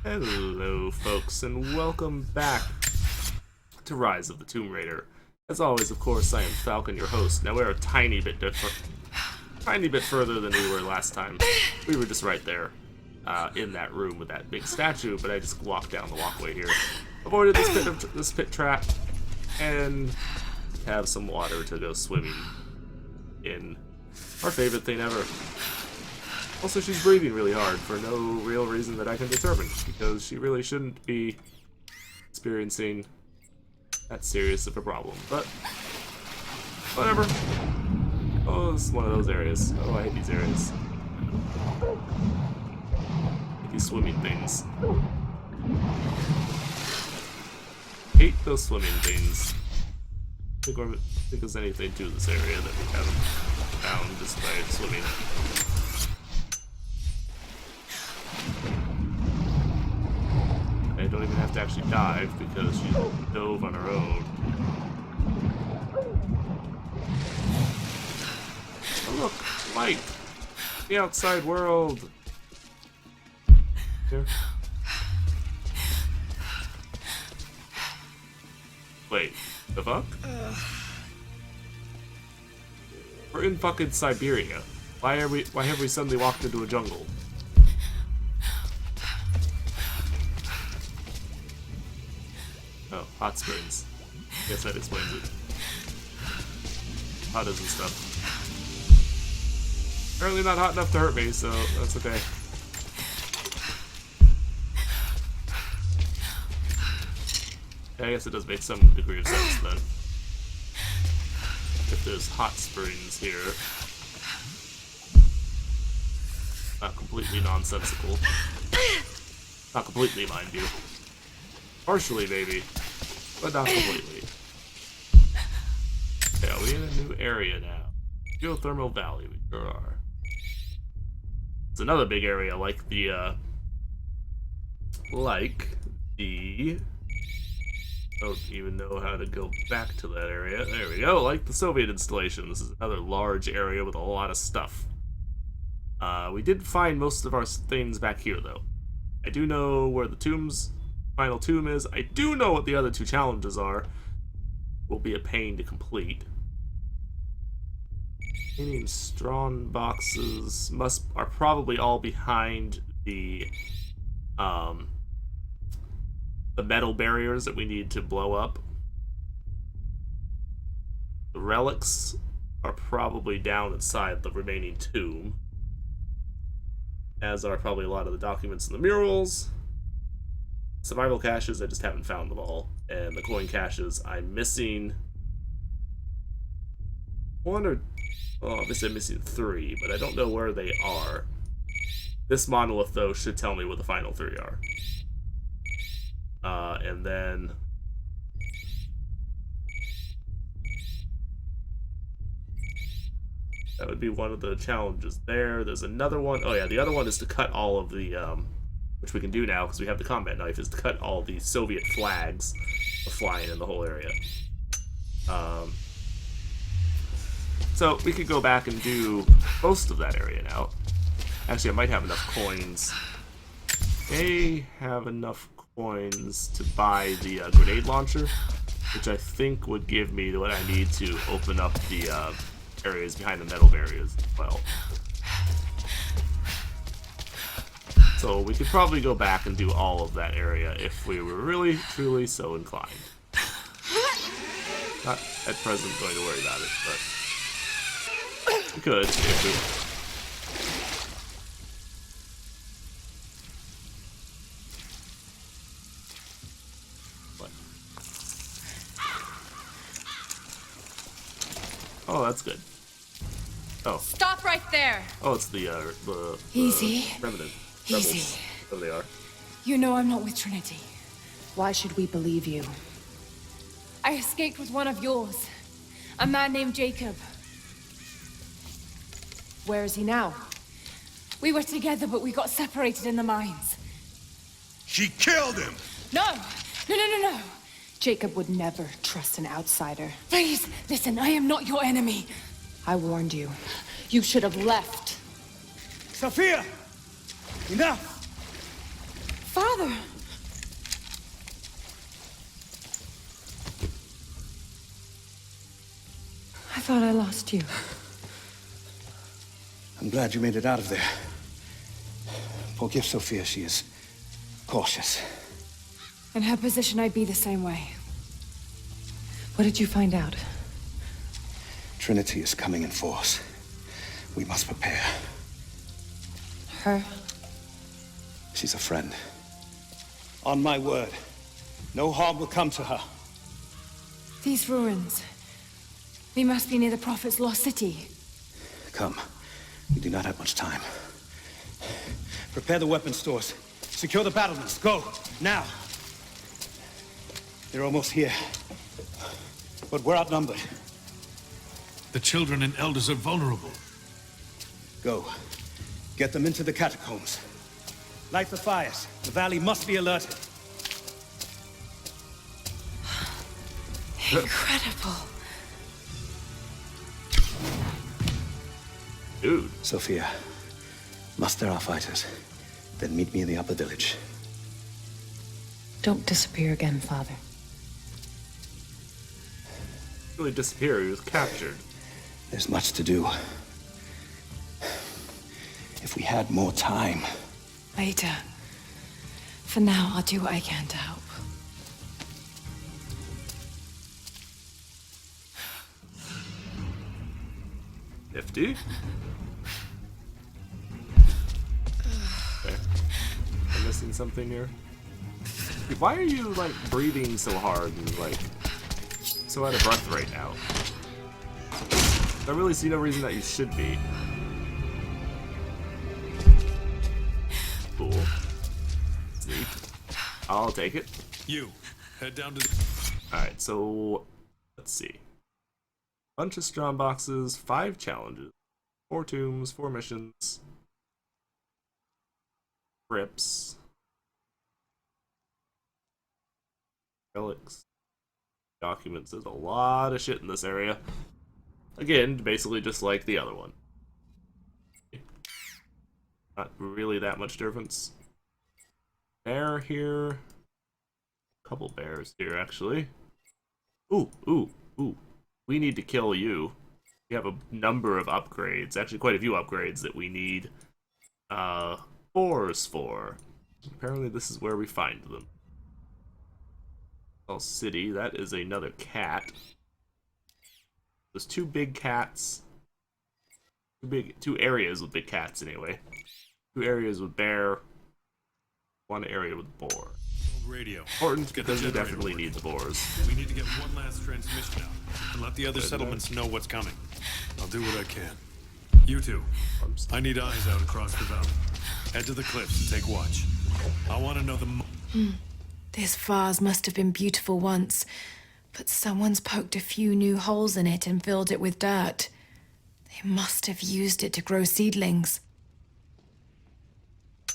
Hello, folks, and welcome back to Rise of the Tomb Raider. As always, of course, I am Falcon, your host. Now we're a tiny bit further than we were last time. We were just right there, in that room with that big statue, but I just walked down the walkway here, avoided this pit trap, and have some water to go swimming in. Our favorite thing ever. Also, she's breathing really hard for no real reason that I can determine, because she really shouldn't be experiencing that serious of a problem, but whatever. Oh, it's one of those areas. Oh, I hate these areas. I hate these swimming things. Hate those swimming things. I think there's anything to this area that we haven't found just by swimming. I don't even have to actually dive because she dove on her own. Oh look, light! The outside world! Here. Wait, the fuck? We're in fucking Siberia. Why have we suddenly walked into a jungle? Oh, hot springs. Guess that explains it. Hot as and stuff. Apparently not hot enough to hurt me, so that's okay. Yeah, I guess it does make some degree of sense then. If there's hot springs here. Not completely nonsensical. Not completely, mind you. Partially, maybe. But not completely. Yeah, we're in a new area now. Geothermal Valley, we sure are. It's another big area like the, I don't even know how to go back to that area. There we go, like the Soviet installation. This is another large area with a lot of stuff. We did find most of our things back here, though. I do know where the final tomb is. I do know what the other two challenges are. Will be a pain to complete. Any strong boxes are probably all behind the metal barriers that we need to blow up. The relics are probably down inside the remaining tomb, as are probably a lot of the documents in the murals. Survival caches, I just haven't found them all. And the coin caches, I'm missing one or... well, obviously I'm missing 3, but I don't know where they are. This monolith, though, should tell me what the final 3 are. And then... that would be one of the challenges there. There's another one. Oh yeah, the other one is to cut all of the... which we can do now because we have the combat knife, is to cut all the Soviet flags flying in the whole area. So we could go back and do most of that area now. Actually, I might have enough coins. May have enough coins to buy the grenade launcher, which I think would give me what I need to open up the areas behind the metal barriers as well. So we could probably go back and do all of that area if we were really, truly so inclined. Not at present going to worry about it, but we could if we... What? Oh, that's good. Oh. Stop right there! Oh, it's the Easy. Revenant. Easy. Rebels. There they are. You know I'm not with Trinity. Why should we believe you? I escaped with one of yours. A man named Jacob. Where is he now? We were together, but we got separated in the mines. She killed him! No! No! Jacob would never trust an outsider. Please, listen, I am not your enemy. I warned you. You should have left. Sophia! Enough! Father! Father! I thought I lost you. I'm glad you made it out of there. Forgive Sophia, she is cautious. In her position, I'd be the same way. What did you find out? Trinity is coming in force. We must prepare. Her? She's a friend. On my word, no harm will come to her. These ruins. They must be near the Prophet's lost city. Come. We do not have much time. Prepare the weapon stores. Secure the battlements. Go, now. They're almost here. But we're outnumbered. The children and elders are vulnerable. Go. Get them into the catacombs. Light the fires. The valley must be alerted. Incredible. Dude. Sophia, muster our fighters. Then meet me in the upper village. Don't disappear again, Father. Really disappeared. He was captured. There's much to do. If we had more time. Later. For now, I'll do what I can to help. Nifty. Okay. I'm missing something here. Why are you, like, breathing so hard and, like, so out of breath right now? I really see no reason that you should be. Cool. Sneak. I'll take it. You, head down to the... Alright, so let's see. Bunch of strong boxes, 5 challenges, 4 tombs, 4 missions, crypts, relics, documents. There's a lot of shit in this area. Again, basically just like the other one. Not really that much difference. Bear here. Couple bears here, actually. Ooh. We need to kill you. We have a number of upgrades. Actually, quite a few upgrades that we need ores for. Apparently, this is where we find them. Well, city. That is another cat. There's 2 big cats. 2 areas with big cats, anyway. 2 areas with bear. 1 area with boar. Radio. Important because we definitely need the boars. We need to get one last transmission out and let the other settlements know what's coming. I'll do what I can. You two, I need eyes out across the valley. Head to the cliffs and take watch. I want to know the... This vase must have been beautiful once, but someone's poked a few new holes in it and filled it with dirt. They must have used it to grow seedlings.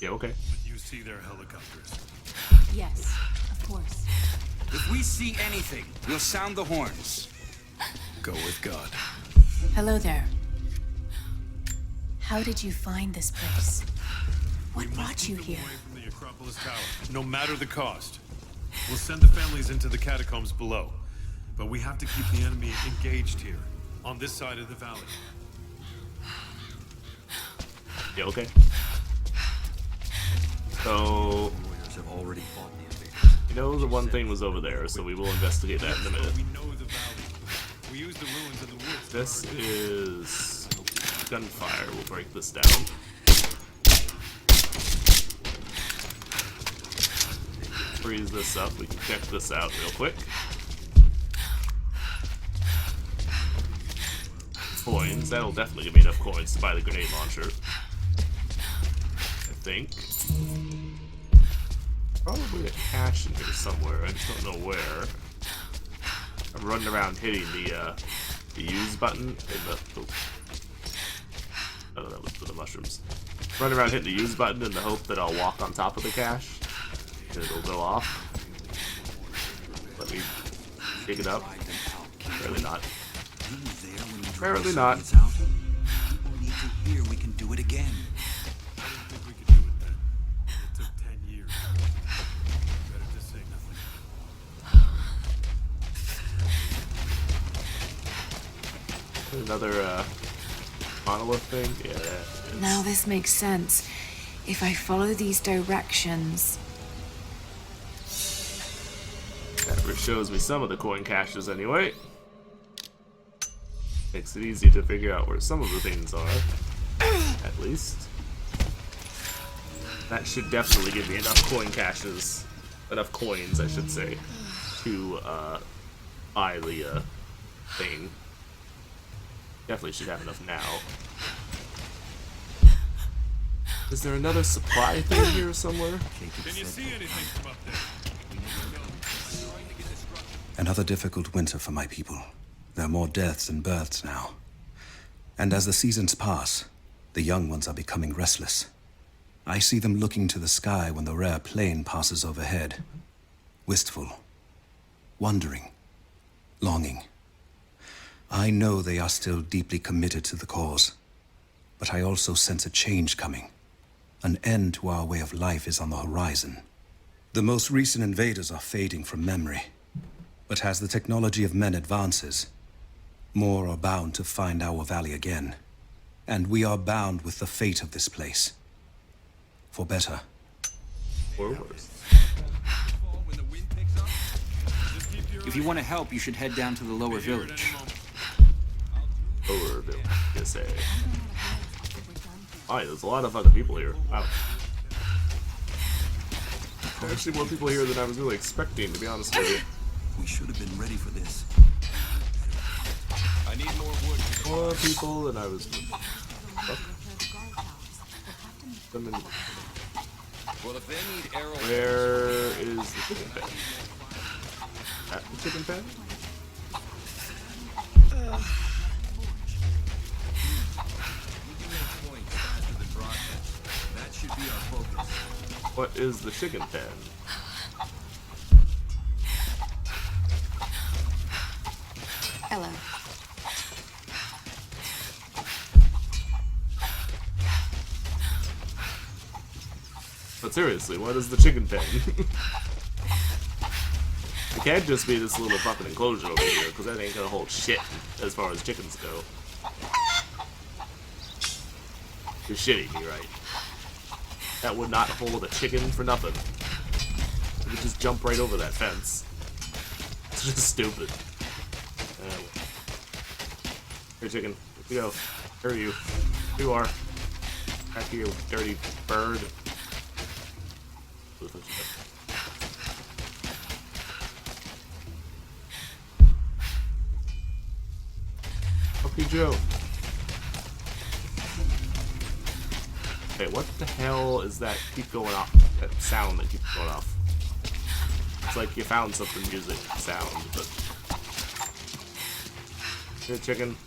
Yeah, okay. You see their helicopters. Yes, of course. If we see anything, we'll sound the horns. Go with God. Hello there. How did you find this place? What brought you Keep them here? away from the Acropolis Tower, no matter the cost. We'll send the families into the catacombs below, but we have to keep the enemy engaged here, on this side of the valley. Yeah, okay. So, Have already fought the invaders. you know the one thing was over there, so we will investigate that in a minute. We know the valley. We use the ruins in the woods. This is gunfire. We'll break this down. Freeze this up. We can check this out real quick. Coins. That'll definitely give me enough coins to buy the grenade launcher. I think. Probably a cache in here somewhere. I just don't know where. I'm running around hitting the use button in the... Oh. Oh, that was for the mushrooms. Running around hitting the use button in the hope that I'll walk on top of the cache. And it'll go off. Let me pick it up. Apparently not. Apparently not. People need to hear we can do it again. I didn't think we could do it then. It took 10 years. Another monolith thing? Yeah, that is. Now this makes sense. If I follow these directions... That shows me some of the coin caches anyway. Makes it easy to figure out where some of the things are, at least. That should definitely give me enough coin caches, enough coins, I should say, to buy the thing. Definitely should have enough now. Is there another supply thing here somewhere? Can you see anything from up there? Another difficult winter for my people. There are more deaths than births now. And as the seasons pass, the young ones are becoming restless. I see them looking to the sky when the rare plane passes overhead. Wistful. Wondering. Longing. I know they are still deeply committed to the cause. But I also sense a change coming. An end to our way of life is on the horizon. The most recent invaders are fading from memory. But as the technology of men advances, more are bound to find our valley again. And we are bound with the fate of this place. For better. Or worse. If you want to help, you should head down to the lower village. Lower village, yes, eh. Alright, there's a lot of other people here. Wow. There are actually more people here than I was really expecting, to be honest with you. We should have been ready for this. I need more wood. More people than I was. Fuck. Them in- Well, if they need arrows... Where is the chicken pen? At the chicken pen? That should be our focus. What is the chicken pen? Hello. But seriously, what is the chicken pen? It can't just be this little fucking enclosure over here, because that ain't gonna hold shit as far as chickens go. You're shitting me, right? That would not hold a chicken for nothing. It would just jump right over that fence. It's just stupid. Here, chicken. Here you go. Where are you? Here you are. Back here, you dirty bird. Fuck you, Joe. Okay, what the hell is that keep going off? That sound that keeps going off. It's like you found something music sound, but... Here, chicken.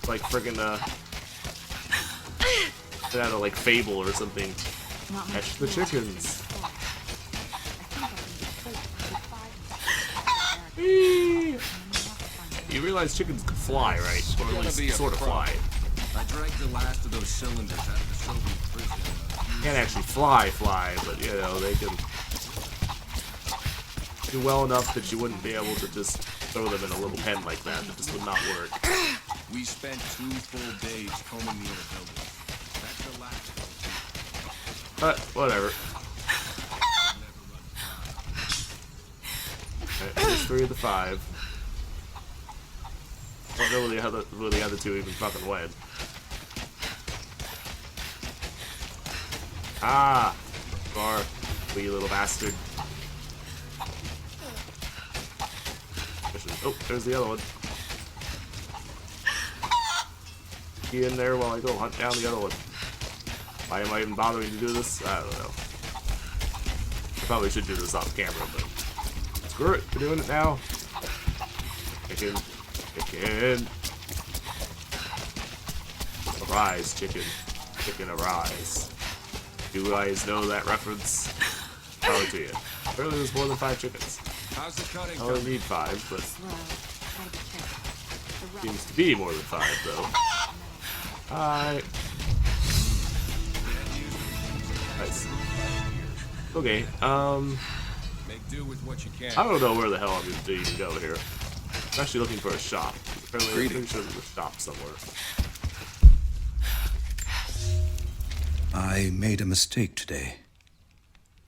Like friggin' out of like Fable or something. Catch the chickens. You realize chickens can fly, right? Or at least sort of fly. I dragged the last of those cylinders out of the Soviet prison. Can't actually fly, but you know, they can do well enough that you wouldn't be able to just throw them in a little pen like that. That just would not work. We spent 2 full days combing the inner building. That's the last. But whatever. Alright, there's 3 of the 5. I don't know where the other 2 even fucking went. Ah! Bar, you little bastard. Oh, there's the other one. Be in there while I go hunt down the other one. Why am I even bothering to do this? I don't know. I probably should do this off camera, but screw it. We're doing it now. Chicken. Chicken. Arise, chicken. Chicken, arise. You guys know that reference? Probably to you. Apparently there's more than 5 chickens. How's the cutting I only need 5, but seems to be more than 5, though. Alright. Nice. Okay, Make do with what you can. I don't know where the hell I'm going to even go here. I'm actually looking for a shop. Apparently, I think there's a shop somewhere. I made a mistake today.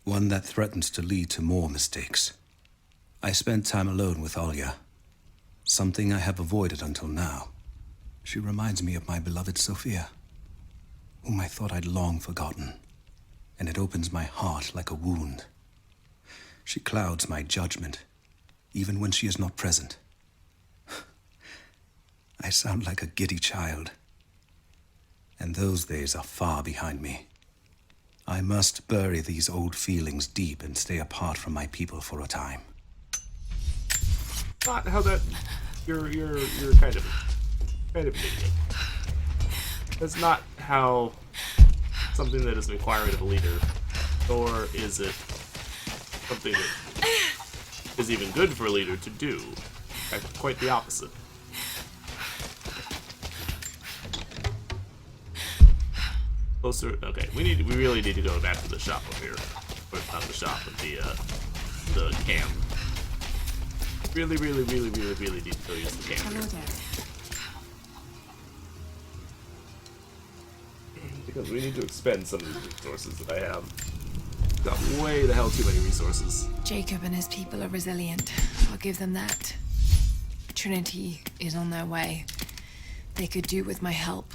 One that threatens to lead to more mistakes. I spent time alone with Olya. Something I have avoided until now. She reminds me of my beloved Sophia, whom I thought I'd long forgotten. And it opens my heart like a wound. She clouds my judgment, even when she is not present. I sound like a giddy child. And those days are far behind me. I must bury these old feelings deep and stay apart from my people for a time. Not how that you're kind of an idiot. That's not how something that is a requirement of a leader, nor is it something that is even good for a leader to do. Quite the opposite. Closer. Okay, we really need to go back to the shop over here, or not the shop, but the camp. Really need to go use the camp. Hello there. Because we need to expend some of these resources that I have. Got way the hell too many resources. Jacob and his people are resilient. I'll give them that. Trinity is on their way. They could do with my help.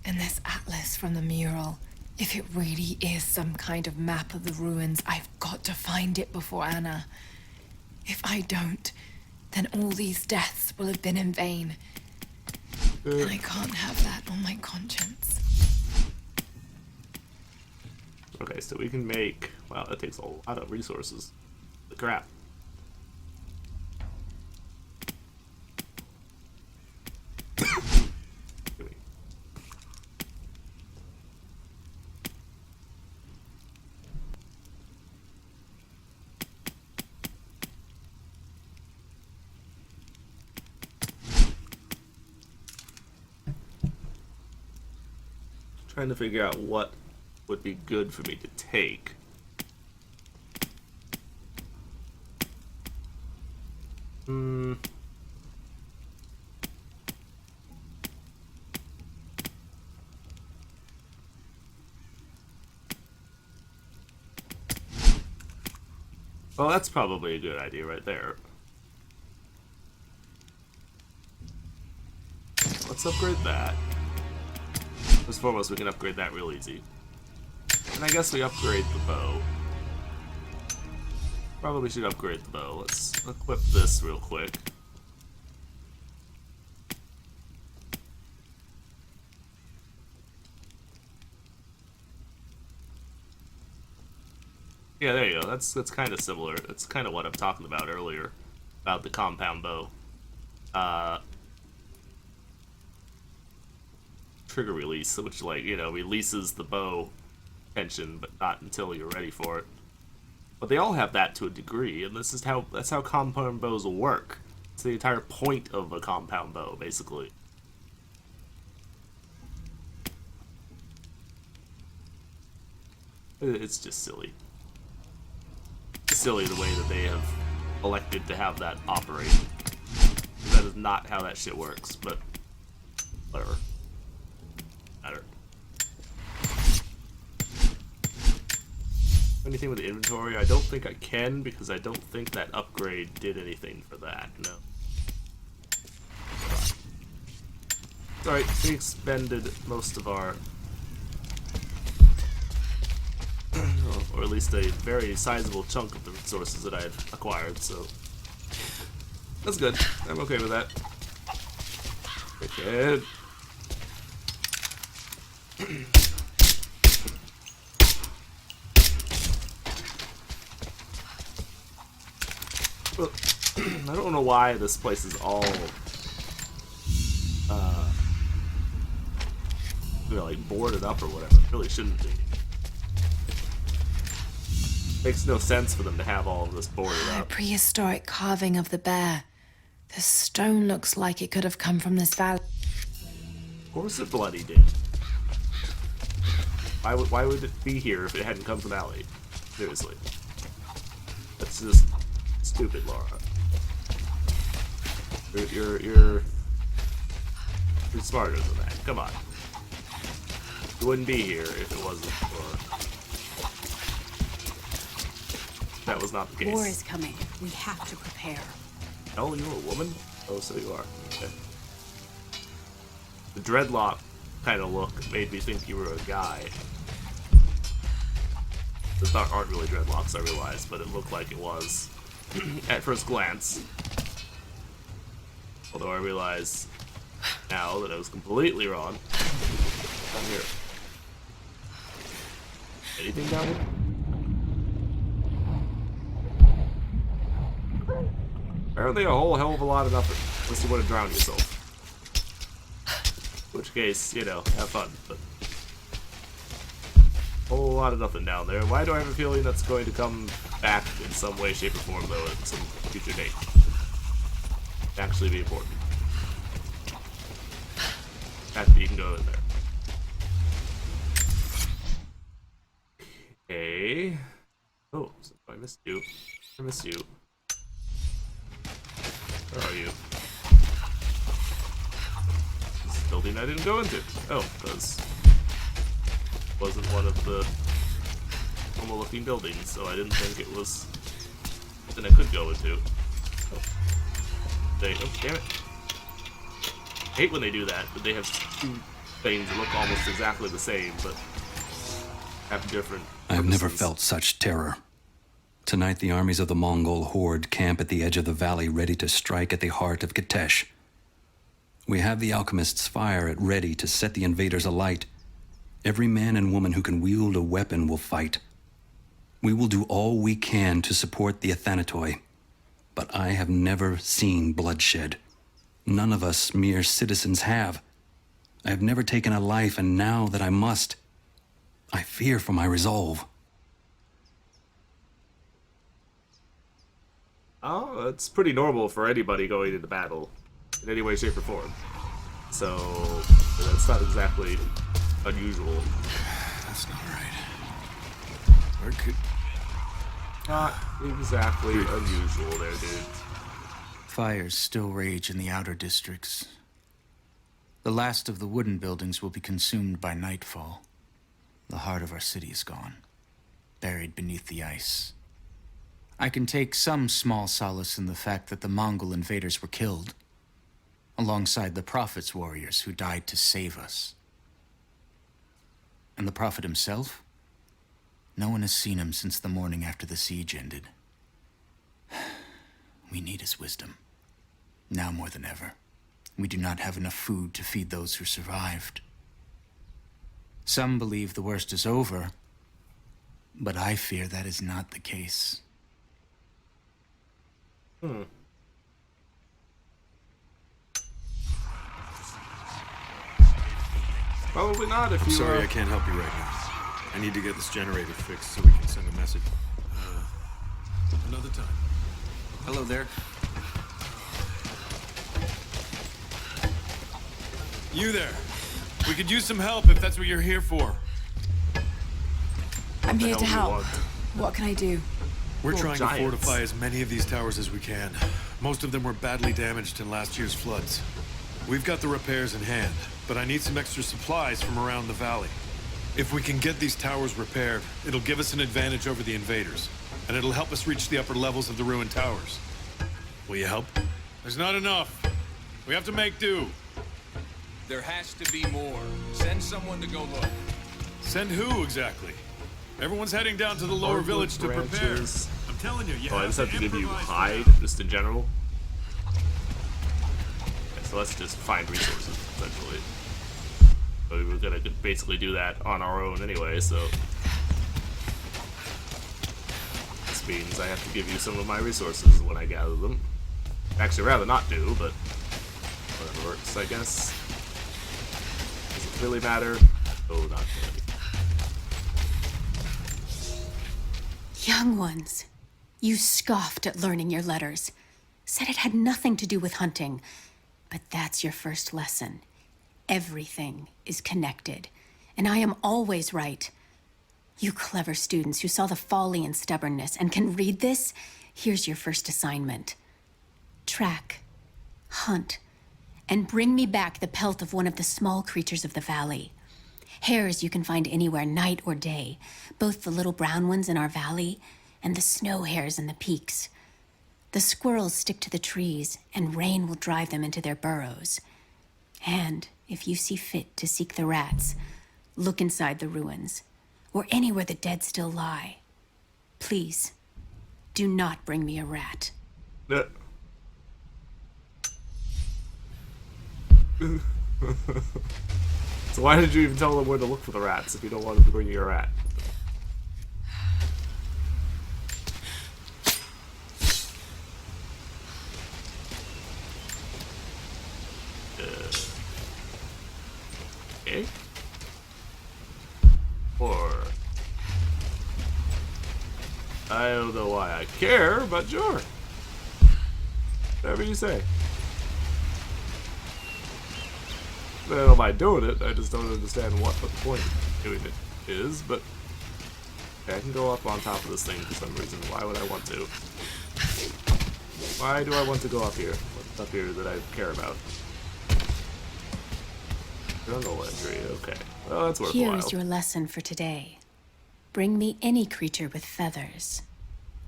And this atlas from the mural. If it really is some kind of map of the ruins, I've got to find it before Anna. If I don't, then all these deaths will have been in vain. And I can't have that on my conscience. Okay, so we can make... Wow, that takes a lot of resources. The crap. Give me. Trying to figure out what would be good for me to take. Well, that's probably a good idea right there. Let's upgrade that. First and foremost, we can upgrade that real easy. And I guess we upgrade the bow. Probably should upgrade the bow. Let's equip this real quick. Yeah, there you go. That's kind of similar. That's kind of what I'm talking about earlier, about the compound bow. Trigger release, which, like, you know, releases the bow tension, but not until you're ready for it. But they all have that to a degree, and that's how compound bows will work. It's the entire point of a compound bow, basically. It's just silly. It's silly the way that they have elected to have that operate. That is not how that shit works, but whatever. Matter. Anything with the inventory? I don't think I can, because I don't think that upgrade did anything for that. No. Alright, we expended most of our... or at least a very sizable chunk of the resources that I had acquired, so... That's good. I'm okay with that. Okay. I don't know why this place is all you know, like boarded up or whatever. It really shouldn't be. Makes no sense for them to have all of this boarded A up. prehistoric carving of the bear. The stone looks like it could have come from this valley. Of course it bloody did. Why would it be here if it hadn't come from Alley? Seriously. That's just stupid, Laura. You're You're smarter than that. Come on. You wouldn't be here if it wasn't for... That was not the case. War is coming. We have to prepare. Oh, you're a woman? Oh, so you are. Okay. The dreadlock kind of look made me think you were a guy. Those aren't really dreadlocks, I realized, but it looked like it was at first glance. Although I realize now that I was completely wrong. Down here. Anything down here? Apparently a whole hell of a lot of nothing, unless you want to drown yourself. In which case, you know, have fun, but... a whole lot of nothing down there. Why do I have a feeling that's going to come back in some way, shape, or form, though, at some future date? Actually be important. You can go in there. Okay. Oh, so I missed you. I missed you. Where are you? This building I didn't go into. Oh, because it wasn't one of the normal looking buildings, so I didn't think it was something I could go into. Oh, oh damn it. I hate when they do that, but they have two things that look almost exactly the same, but have different purposes. I have never felt such terror. Tonight, the armies of the Mongol horde camp at the edge of the valley, ready to strike at the heart of Kitesh. We have the alchemist's fire at ready to set the invaders alight. Every man and woman who can wield a weapon will fight. We will do all we can to support the Athanatoi, but I have never seen bloodshed. None of us mere citizens have. I have never taken a life, and now that I must, I fear for my resolve. Oh, it's pretty normal for anybody going into battle, in any way, shape, or form. So, that's not exactly unusual. That's not right. Where could... Not exactly unusual there, dude. Fires still rage in the outer districts. The last of the wooden buildings will be consumed by nightfall. The heart of our city is gone, buried beneath the ice. I can take some small solace in the fact that the Mongol invaders were killed, alongside the Prophet's warriors who died to save us. And the Prophet himself? No one has seen him since the morning after the siege ended. We need his wisdom. Now more than ever. We do not have enough food to feed those who survived. Some believe the worst is over, but I fear that is not the case. Probably not if I'm you sorry, I can't help you right now. I need to get this generator fixed so we can send a message. Another time. Hello there. You there. We could use some help if that's what you're here for. I'm here hell to do you help. want? What can I do? We're trying to giants. fortify as many of these towers as we can. Most of them were badly damaged in last year's floods. We've got the repairs in hand, but I need some extra supplies from around the valley. If we can get these towers repaired, it'll give us an advantage over the invaders, and it'll help us reach the upper levels of the ruined towers. Will you help? There's not enough. We have to make do. There has to be more. Send someone to go look. Send who exactly? Everyone's heading down to the lower Hardwood village to prepare. branches. I'm telling you, Oh, I just have to give you improvise. hide, just in general. Okay, so let's just find resources, essentially. But we were gonna basically do that on our own anyway, so... This means I have to give you some of my resources when I gather them. Actually, rather not do, but... whatever works, I guess. Does it really matter? Oh, not really. Young ones, you scoffed at learning your letters. Said it had nothing to do with hunting. But that's your first lesson. Everything is connected. And I am always right. You clever students who saw the folly and stubbornness and can read this, here's your first assignment. Track, hunt, and bring me back the pelt of one of the small creatures of the valley. Hares you can find anywhere, night or day, both the little brown ones in our valley and the snow hares in the peaks. The squirrels stick to the trees, and rain will drive them into their burrows. And if you see fit to seek the rats, look inside the ruins, or anywhere the dead still lie. Please, do not bring me a rat. So why did you even tell them where to look for the rats if you don't want them to bring you a rat? Okay. Or I don't know why I care, but sure. Whatever you say. I don't mind doing it, I just don't understand what the point of doing it is, but okay, I can go up on top of this thing for some reason. Why would I want to? Why do I want to go up here? What's up here that I care about? Journal entry, okay. Well, that's worthwhile. Here is your lesson for today. Bring me any creature with feathers.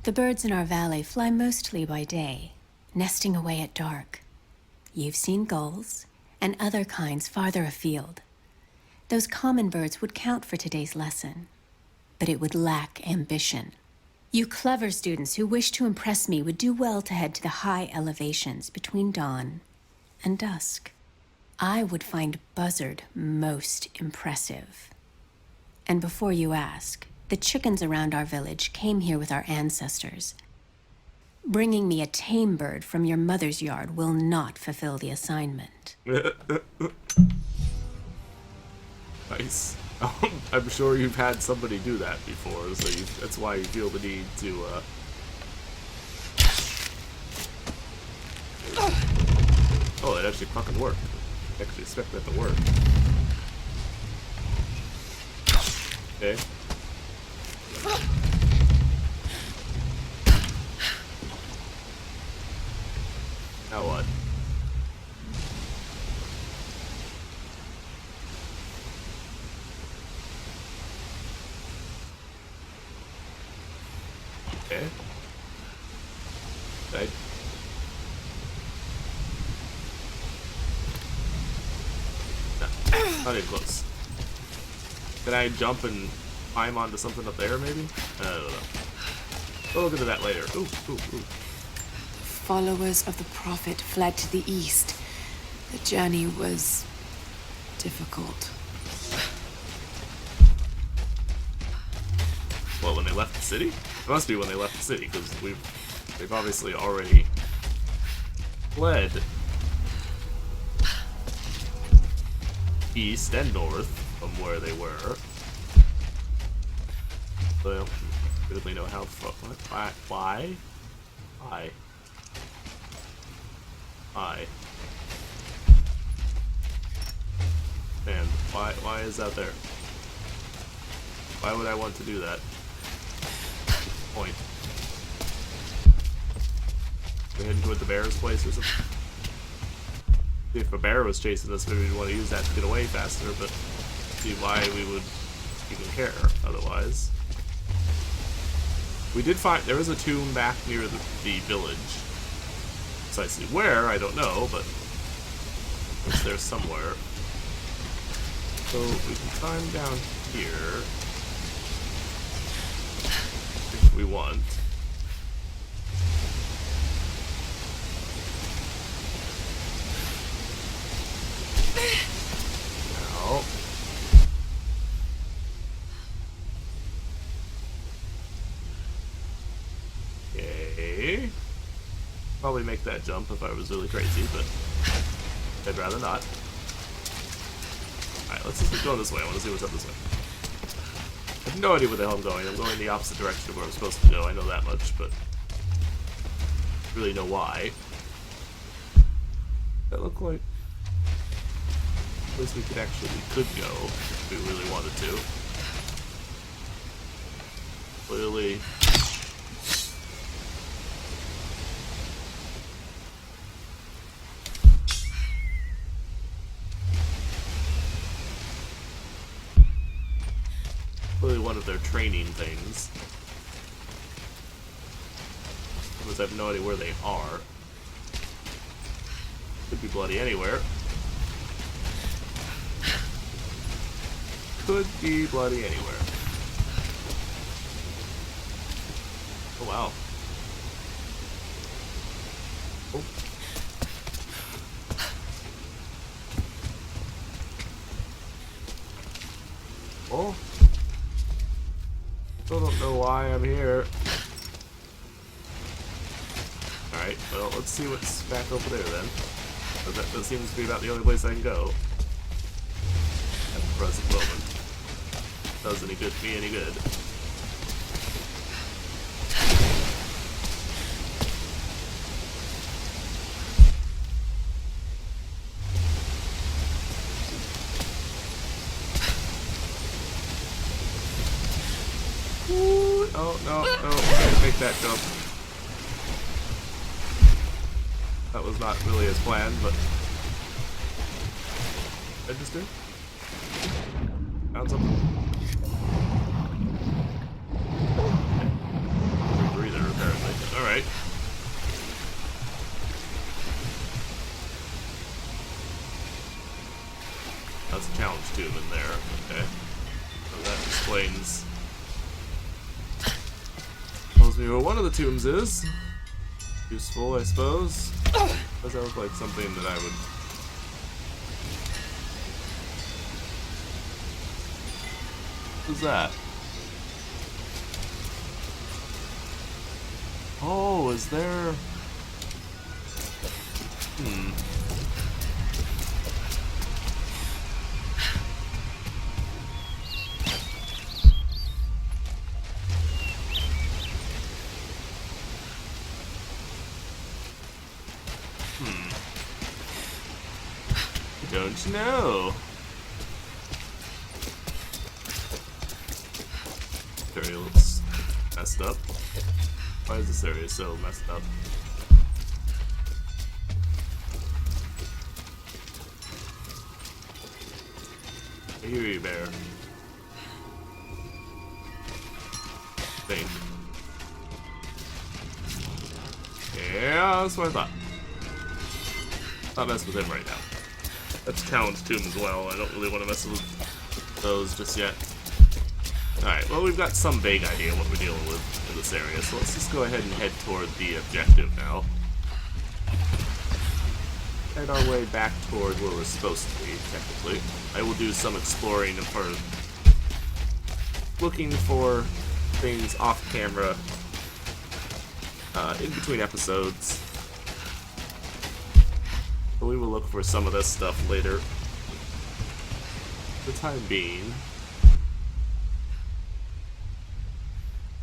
The birds in our valley fly mostly by day, nesting away at dark. You've seen gulls and other kinds farther afield. Those common birds would count for today's lesson, but it would lack ambition. You clever students who wish to impress me would do well to head to the high elevations between dawn and dusk. I would find Buzzard most impressive. And before you ask, the chickens around our village came here with our ancestors. Bringing me a tame bird from your mother's yard will not fulfill the assignment. Nice. I'm sure you've had somebody do that before, so that's why you feel the need to, Oh, it actually fucking worked. I actually expect that to work. Okay. Now what? Okay. Not even close. Can I jump and climb onto something up there, maybe? I don't know. We'll look into that later. Ooh, ooh, ooh. Followers of the Prophet fled to the east. The journey was difficult. Well, when they left the city? It must be when they left the city, because they've obviously already fled east and north from where they were. So I don't really know how far. Why? And why is that there? Why would I want to do that? Point. We're heading toward the bear's place or something. If a bear was chasing us, maybe we'd want to use that to get away faster, but see why we would even care otherwise. We did find there was a tomb back near the village. Precisely where, I don't know, but it's there somewhere. So we can climb down here if we want. Now, okay. Probably make that jump if I was really crazy, but I'd rather not. Alright, let's just keep going this way. I want to see what's up this way. I have no idea where the hell I'm going. I'm going the opposite direction of where I'm supposed to go. I know that much, but I really know why. That look like a place we could go if we really wanted to. Clearly. of their training things. Because I have no idea where they are. Could be bloody anywhere. Could be bloody anywhere. Oh wow. Oh. Oh. Still don't know why I'm here. Alright, well, let's see what's back over there then. That seems to be about the only place I can go. At the present moment. Does me any good. Ooh, oh, no, can't make that jump. That was not really as planned, but... Did I just do? Found something. Breather, apparently. Alright. That's a challenge tube in there. Okay. So that explains... tells me where one of the tombs is. Useful, I suppose. Does that look like something that I would... What is that? Oh, is there... Don't you know? This area looks messed up. Why is this area so messed up? I hear you, bear. Think. Yeah, that's what I thought. Not mess with him right now. That's challenge tomb as well. I don't really want to mess with those just yet. Alright, well we've got some vague idea what we're dealing with in this area, so let's just go ahead and head toward the objective now. Head our way back toward where we're supposed to be, technically. I will do some exploring for looking for things off camera in between episodes. But we will look for some of this stuff later. For the time being.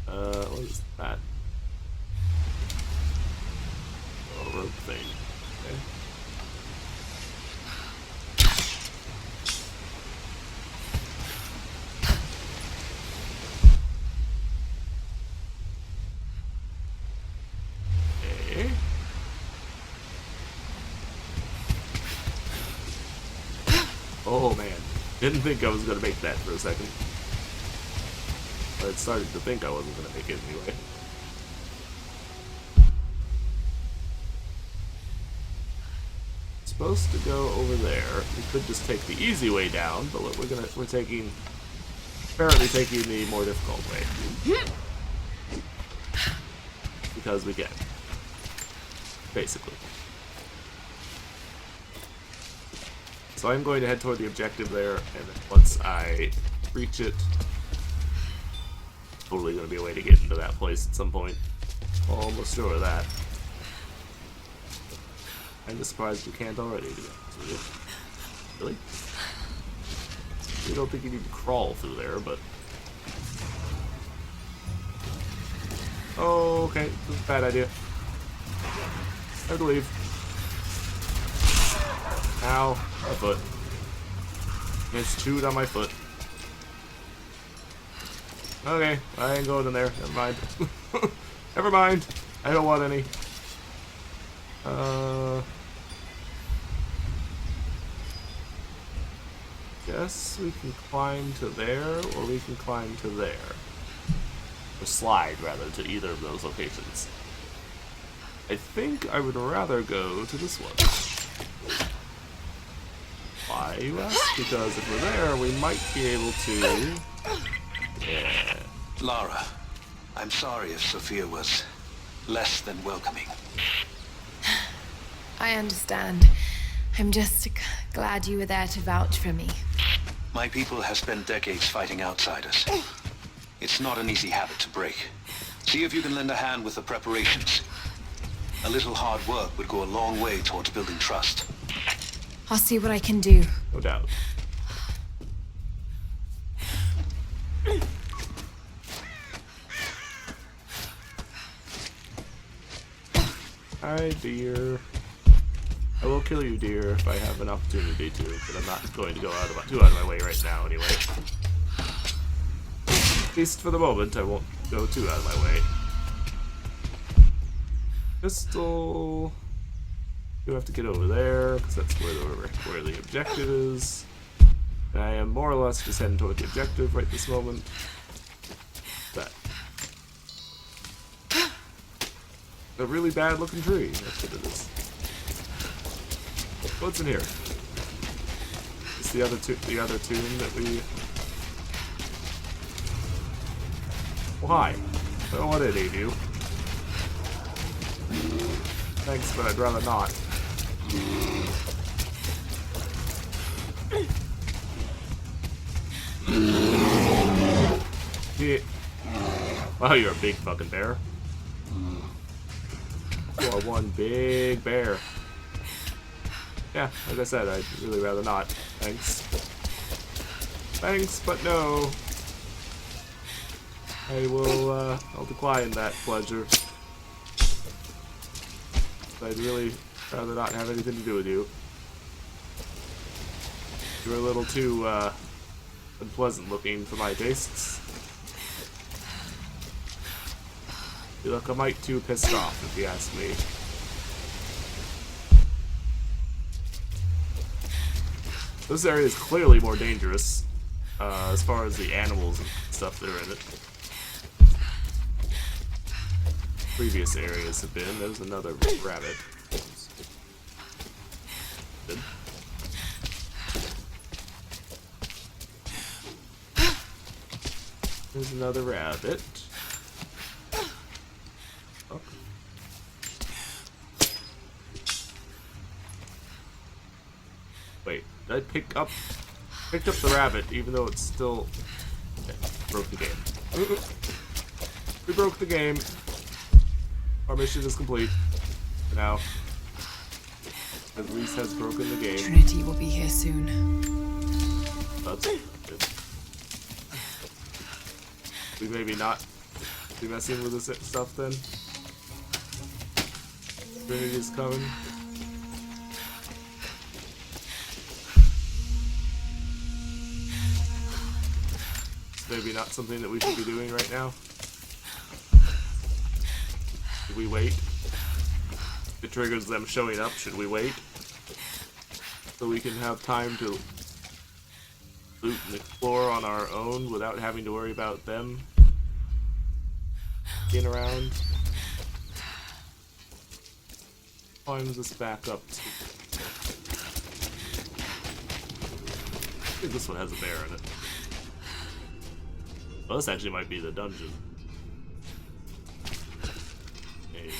What is that? Oh, rope thing. Okay. Okay. Oh man, didn't think I was gonna make that for a second. But I started to think I wasn't gonna make it anyway. Supposed to go over there. We could just take the easy way down, but we're apparently taking the more difficult way. Because we can. Basically. So I'm going to head toward the objective there, and then once I reach it, totally going to be a way to get into that place at some point. Almost sure of that. I'm just surprised you can't already do that. Really? I don't think you need to crawl through there, but... Oh, okay. This is a bad idea. I have to leave. Ow, my foot. It's chewed on my foot. Okay, I ain't going in there. Never mind. Never mind. I don't want any. guess we can climb to there, or we can climb to there. Or slide, rather, to either of those locations. I think I would rather go to this one. Why, you ask? Because if we're there, we might be able to... Yeah. Lara, I'm sorry if Sophia was less than welcoming. I understand. I'm just glad you were there to vouch for me. My people have spent decades fighting outsiders. It's not an easy habit to break. See if you can lend a hand with the preparations. A little hard work would go a long way towards building trust. I'll see what I can do. No doubt. Hi, dear. I will kill you, dear, if I have an opportunity to, but I'm not going to go too out of my way right now, anyway. At least for the moment, I won't go too out of my way. Pistol. You have to get over there, because that's where the objective is. And I am more or less just heading toward the objective right this moment. That. A really bad looking tree, that's what it is. What's in here? It's the other tomb that we... Why? I don't want any of you. Thanks, but I'd rather not. Yeah. Wow, you're a big fucking bear. You are one big bear. Yeah, like I said, I'd really rather not. Thanks. Thanks, but no. I will, I'll decline that pleasure. I'd really rather not have anything to do with you. You're a little too, unpleasant looking for my tastes. You look a mite too pissed off, if you ask me. This area is clearly more dangerous, as far as the animals and stuff that are in it. Previous areas have been. There's another rabbit. Good. There's another rabbit. Oh. Wait, did I picked up the rabbit even though it's still... Okay, broke the game. We broke the game. Our mission is complete. For now. At least has broken the game. Trinity will be here soon. That's good. We maybe not be messing with this stuff then. Trinity's coming. It's maybe not something that we should be doing right now. Should we wait? If it triggers them showing up, should we wait? So we can have time to loot and explore on our own without having to worry about them being around. Climbs this back up to... I think this one has a bear in it. Well, this actually might be the dungeon. Hey.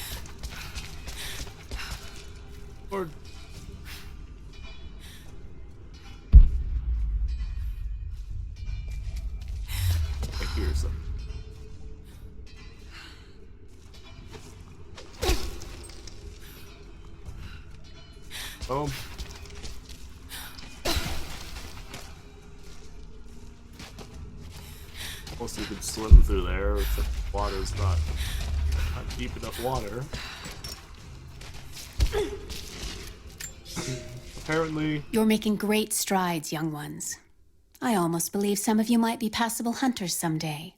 Or... I hear something. Oh. Most you could swim through there, except the water's not deep enough water. Apparently... You're making great strides, young ones. I almost believe some of you might be passable hunters someday.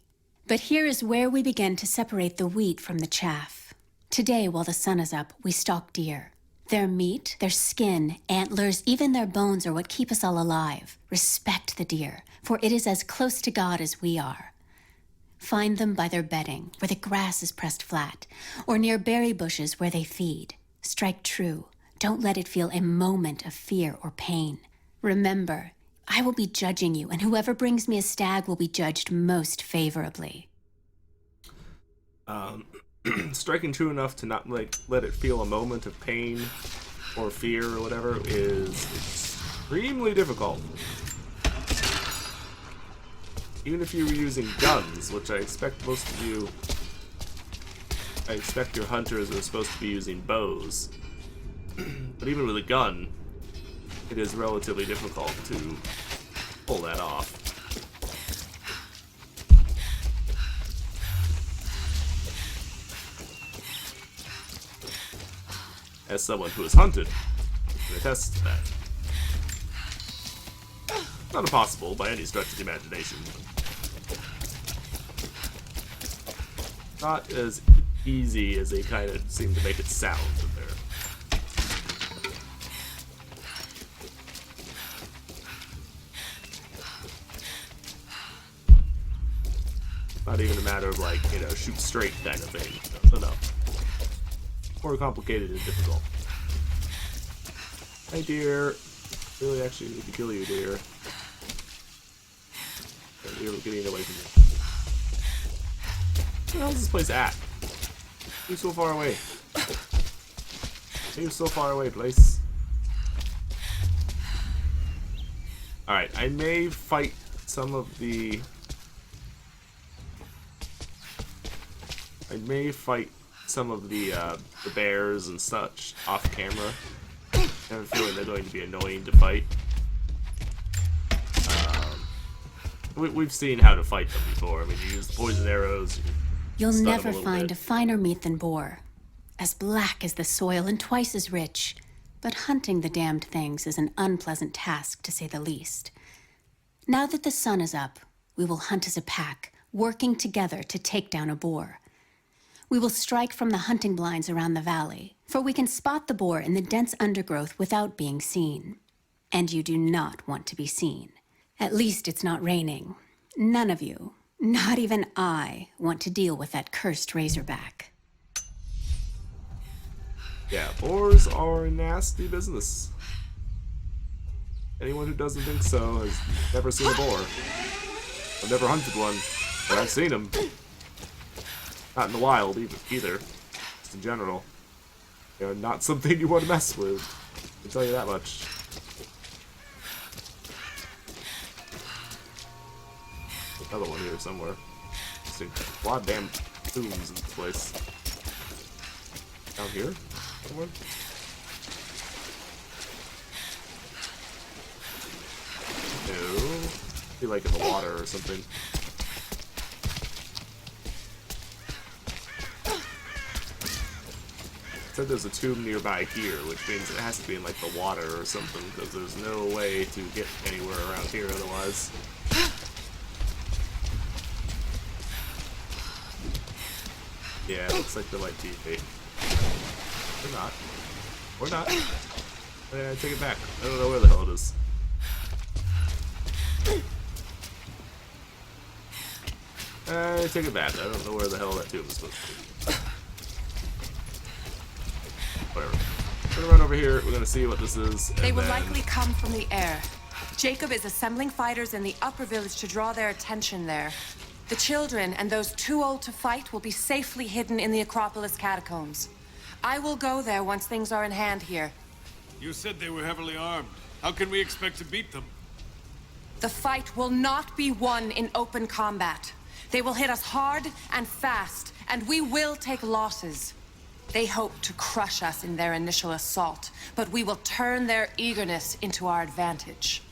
But here is where we begin to separate the wheat from the chaff. Today, while the sun is up, we stalk deer. Their meat, their skin, antlers, even their bones are what keep us all alive. Respect the deer, for it is as close to God as we are. Find them by their bedding, where the grass is pressed flat, or near berry bushes where they feed. Strike true. Don't let it feel a moment of fear or pain. Remember, I will be judging you, and whoever brings me a stag will be judged most favorably. Striking true enough to not let it feel a moment of pain or fear or whatever is extremely difficult. Even if you were using guns, which I expect most of you... I expect your hunters are supposed to be using bows. But even with a gun, it is relatively difficult to pull that off. As someone who has hunted, I can attest to that. Not impossible by any stretch of the imagination. Not as easy as they kind of seem to make it sound in there. Not even a matter of like, you know, shoot straight kind of thing. No. More complicated and difficult. Hey dear. Really actually need to kill you, dear. Dear, we're getting away from you. Where the hell is this place at? You're so far away. You're so far away, place. Alright, I may fight some of the... the bears and such off camera. I have a feeling they're going to be annoying to fight. We've seen how to fight them before. I mean, you use the poison arrows. You'll never find a finer meat than boar. As black as the soil and twice as rich. But hunting the damned things is an unpleasant task, to say the least. Now that the sun is up, we will hunt as a pack, working together to take down a boar. We will strike from the hunting blinds around the valley, for we can spot the boar in the dense undergrowth without being seen. And you do not want to be seen. At least it's not raining. None of you, not even I, want to deal with that cursed razorback. Yeah, boars are a nasty business. Anyone who doesn't think so has never seen a boar. I've never hunted one, but I've seen them. Not in the wild either. Just in general. They're not something you want to mess with. I can tell you that much. Another one here somewhere. Just a lot of damn tombs in this place. Down here? Somewhere? No. I feel like in the water or something. It said there's a tomb nearby here, which means it has to be in like the water or something, because there's no way to get anywhere around here otherwise. Yeah, it looks like there might be bait. Or not. Or not. I take it back. I don't know where the hell it is. I take it back. I don't know where the hell that tomb is supposed to be. Whatever. We're gonna run over here. We're gonna see what this is. They will likely come from the air. Jacob is assembling fighters in the upper village to draw their attention there. The children and those too old to fight will be safely hidden in the Acropolis catacombs. I will go there once things are in hand here. You said they were heavily armed. How can we expect to beat them? The fight will not be won in open combat. They will hit us hard and fast, and we will take losses. They hope to crush us in their initial assault, but we will turn their eagerness into our advantage.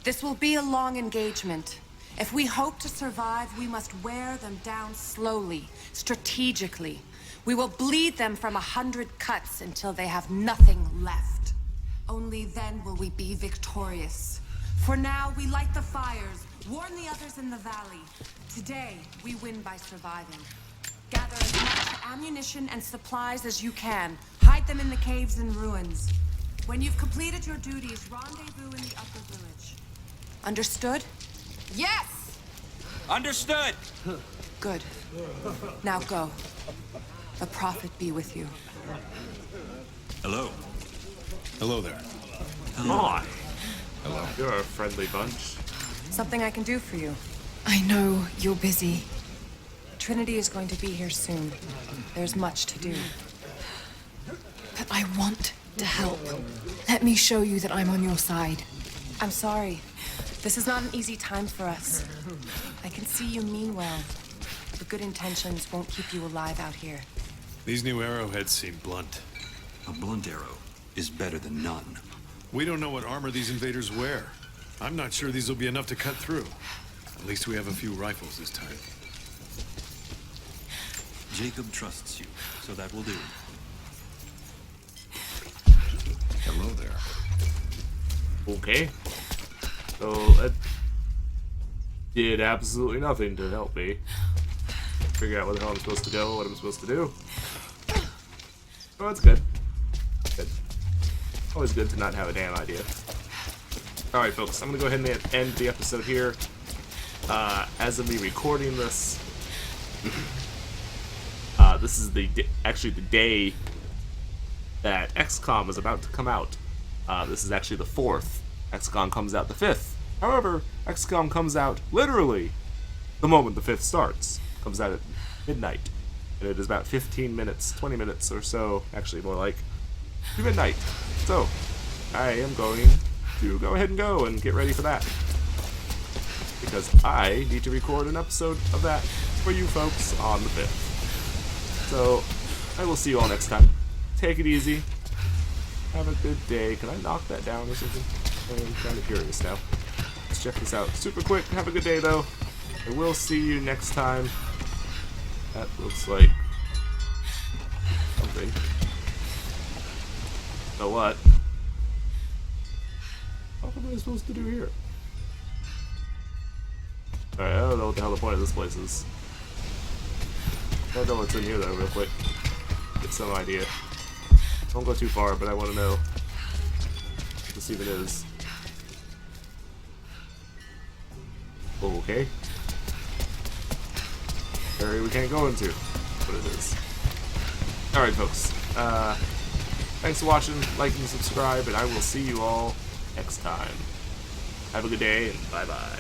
This will be a long engagement. If we hope to survive, we must wear them down slowly, strategically. We will bleed them from 100 cuts until they have nothing left. Only then will we be victorious. For now, we light the fires, warn the others in the valley. Today, we win by surviving. Gather as much ammunition and supplies as you can. Hide them in the caves and ruins. When you've completed your duties, rendezvous in the upper village. Understood? Yes! Understood! Good. Now go. The Prophet be with you. Hello. Hello there. Hi. Hello. You're a friendly bunch. Something I can do for you. I know you're busy. Trinity is going to be here soon. There's much to do. But I want to help. Let me show you that I'm on your side. I'm sorry. This is not an easy time for us. I can see you mean well. But good intentions won't keep you alive out here. These new arrowheads seem blunt. A blunt arrow is better than none. We don't know what armor these invaders wear. I'm not sure these will be enough to cut through. At least we have a few rifles this time. Jacob trusts you, so that will do. Hello there. Okay. So that did absolutely nothing to help me figure out where the hell I'm supposed to go, what I'm supposed to do. Oh, that's good. Good. Always good to not have a damn idea. Alright, folks, I'm going to go ahead and end the episode here. As of me recording this, this is actually the day that XCOM is about to come out. This is actually the 4th. XCOM comes out the 5th. However, XCOM comes out literally the moment the 5th starts. Comes out at midnight. And it is about 15 minutes, 20 minutes or so, actually more like midnight. So, I am going to go ahead and go and get ready for that. Because I need to record an episode of that for you folks on the 5th. So, I will see you all next time. Take it easy. Have a good day. Can I knock that down or something? I'm kind of curious now. Let's check this out super quick. Have a good day, though. And we'll see you next time. That looks like something. So what? What am I supposed to do here? Alright, I don't know what the hell the point of this place is. I don't know what's in here though, real quick. Get some idea. Don't go too far, but I want to know what this even is. Okay. Area we can't go into. What it is. Alright, folks. Thanks for watching, like and subscribe, and I will see you all next time. Have a good day, and bye-bye.